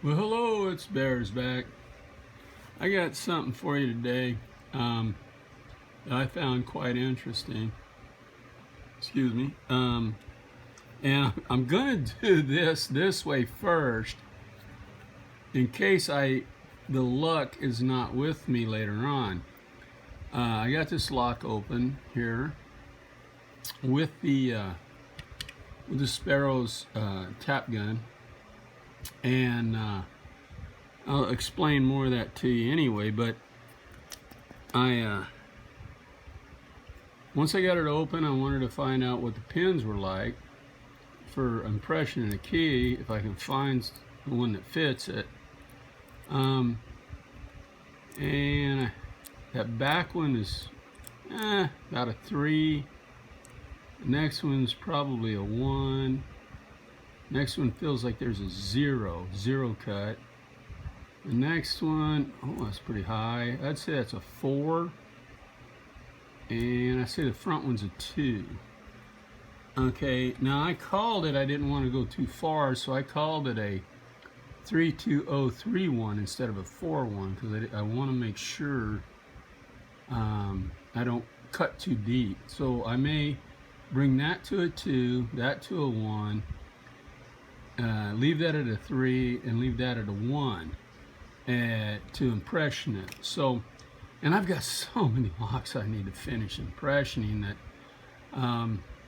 Well, hello, it's Bears back. I got something for you today that I found quite interesting. Excuse me. And I'm going to do this way first in case the luck is not with me later on. I got this lock open here with the Sparrow's tap gun. And I'll explain more of that to you anyway, but once I got it open, I wanted to find out what the pins were like for impression in a key, if I can find the one that fits it. And that back one is about a 3. The next one's probably a 1. Next one feels like there's a 0 cut. The next one, oh, that's pretty high. I'd say that's a 4. And I say the front one's a 2. Okay, now I called it, I didn't want to go too far, so I called it a 32031 instead of a 41, because I want to make sure I don't cut too deep. So I may bring that to a 2, that to a 1, leave that at a 3, and leave that at a 1 to impression it. So, and I've got so many locks I need to finish impressioning that,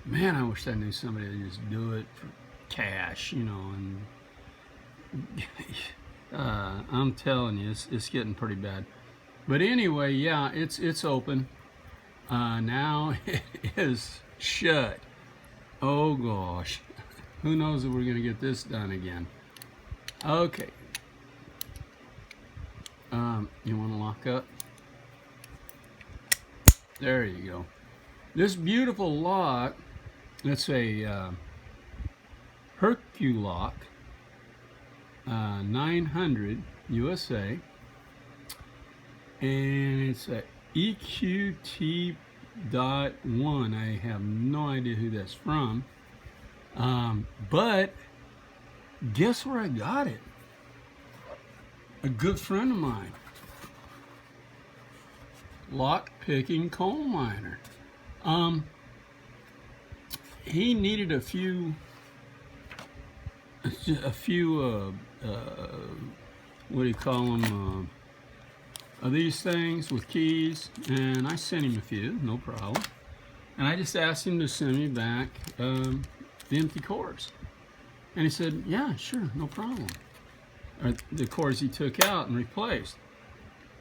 man, I wish I knew somebody to just do it for cash, you know. And I'm telling you, it's getting pretty bad. But anyway, yeah, it's open. Now it is shut. Oh gosh. Who knows if we're going to get this done again. Okay. You want to lock up? There you go. This beautiful lock, it's a Herculock 900 USA. And it's a EQT.1. I have no idea who that's from. But guess where I got it? A good friend of mine, lock picking coal miner. He needed a few what do you call them, these things with keys, and I sent him a few, no problem. And I just asked him to send me back the empty cores, and he said, yeah, sure, no problem. Or the cores he took out and replaced.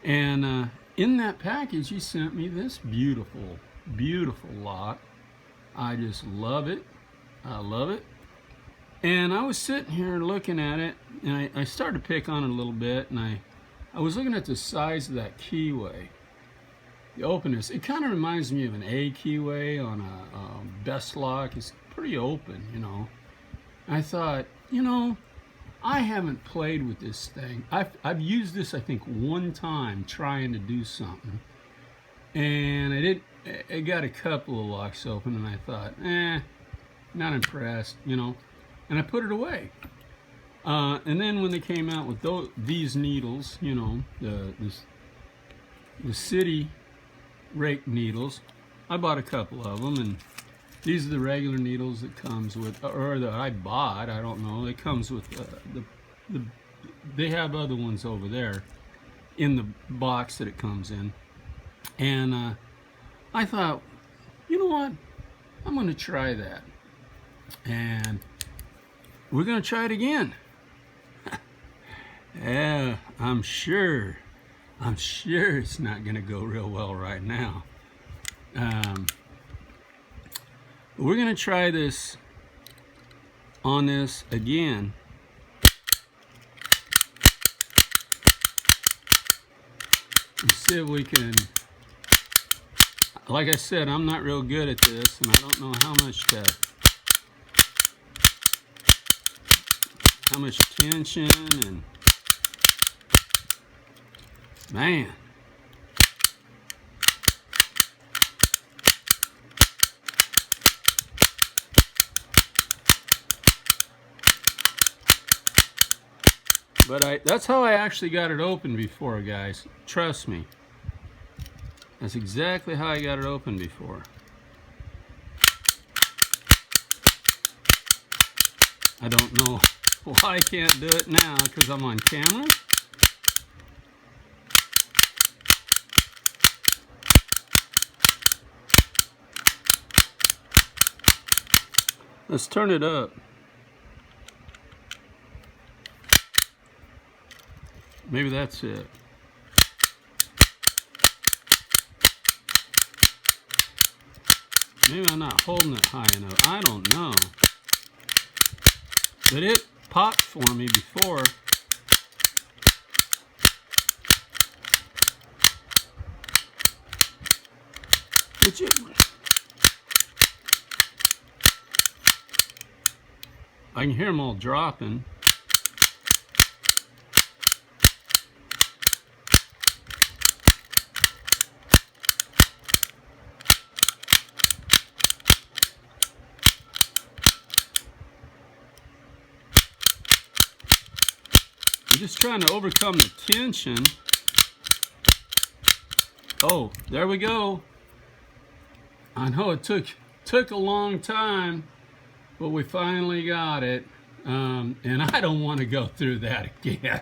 And in that package he sent me this beautiful lock. I just love it. I love it. And I was sitting here looking at it, and I started to pick on it a little bit, and I was looking at the size of that keyway, the openness. It kind of reminds me of an A keyway on a Best lock. It's pretty open, you know. I thought, you know, I haven't played with this thing. I've used this, I think, one time trying to do something, and I got a couple of locks open, and I thought, not impressed, you know, and I put it away. And then when they came out with these needles, you know, the city rake needles, I bought a couple of them, and these are the regular needles that comes with, or that I bought, I don't know. It comes with they have other ones over there in the box that it comes in. And I thought, you know what? I'm going to try that. And we're going to try it again. Yeah, I'm sure it's not going to go real well right now. We're going to try this on this again. And see if we can, like I said, I'm not real good at this, and I don't know how much tension, and man. But that's how I actually got it open before, guys. Trust me. That's exactly how I got it open before. I don't know why I can't do it now, because I'm on camera. Let's turn it up. Maybe that's it. Maybe I'm not holding it high enough. I don't know. But it popped for me before. But I can hear them all dropping. I'm just trying to overcome the tension. Oh, there we go. I know it took a long time, but we finally got it. And I don't want to go through that again.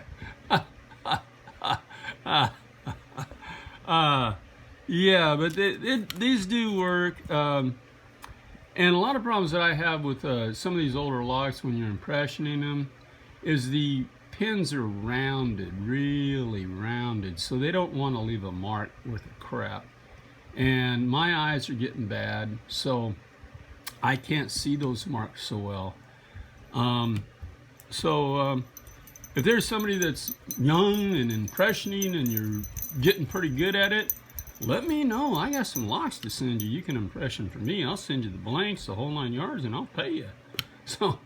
Yeah, but these do work. And a lot of problems that I have with some of these older locks when you're impressioning them is the pins are rounded, really rounded, so they don't want to leave a mark worth of crap. And my eyes are getting bad, so I can't see those marks so well. If there's somebody that's young and impressioning and you're getting pretty good at it, let me know. I got some locks to send you. You can impression for me. I'll send you the blanks, the whole 9 yards, and I'll pay you. So,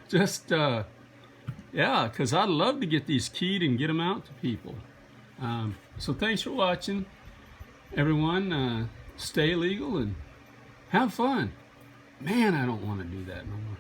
just yeah, because I'd love to get these keyed and get them out to people. So thanks for watching, everyone. Stay legal and have fun. Man, I don't want to do that no more.